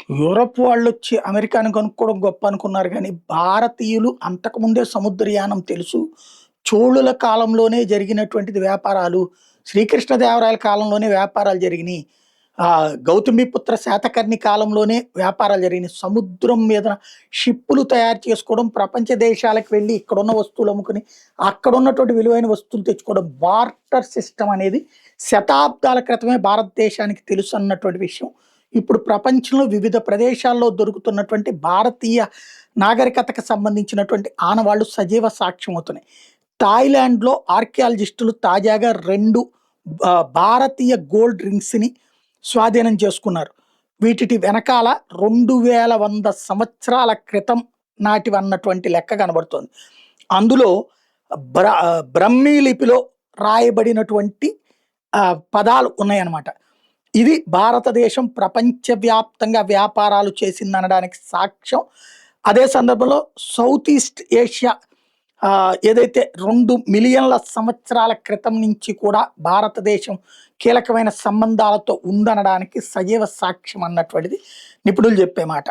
Europe వాళ్ళొచ్చి అమెరికాని కనుక్కోవడం గొప్ప అనుకున్నారు గానీ, భారతీయులు అంతకుముందే సముద్రయానం తెలుసు. చోళుల కాలంలోనే జరిగినటువంటిది వ్యాపారాలు. శ్రీకృష్ణదేవరాయల కాలంలోనే వ్యాపారాలు జరిగినియి. గౌతమిపుత్ర శాతకర్ణి కాలంలోనే వ్యాపారాలు జరిగినియి. సముద్రం మీద షిప్పులు తయారు చేసుకోవడం, ప్రపంచ దేశాలకు వెళ్లి ఇక్కడున్న వస్తువులు అమ్ముకుని, అక్కడున్నటువంటి విలువైన వస్తువులు తెచ్చుకోవడం. బార్టర్ సిస్టమ్ అనేది శతాబ్దాల క్రితమే భారతదేశానికి తెలుసన్నటువంటి విషయం. ఇప్పుడు ప్రపంచంలో వివిధ ప్రదేశాల్లో దొరుకుతున్నటువంటి భారతీయ నాగరికతకు సంబంధించినటువంటి ఆనవాళ్లు సజీవ సాక్ష్యం అవుతున్నాయి. థాయిలాండ్‌లో ఆర్కియాలజిస్టులు తాజాగా 2 భారతీయ గోల్డ్ రింగ్స్‌ని స్వాధీనం చేసుకున్నారు. వీటిటి వెనకాల 2100 సంవత్సరాల క్రితం నాటివన్నటువంటి లెక్క కనబడుతోంది. అందులో బ్రహ్మీ లిపిలో రాయబడినటువంటి పదాలు ఉన్నాయన్నమాట. ఇది భారతదేశం ప్రపంచవ్యాప్తంగా వ్యాపారాలు చేసిందనడానికి సాక్ష్యం. అదే సందర్భంలో సౌత్ ఈస్ట్ ఏషియా ఏదైతే 2 మిలియన్ల సంవత్సరాల క్రితం నుంచి కూడా భారతదేశం కీలకమైన సంబంధాలతో ఉందనడానికి సజీవ సాక్ష్యం అన్నటువంటిది నిపుణులు చెప్పే మాట.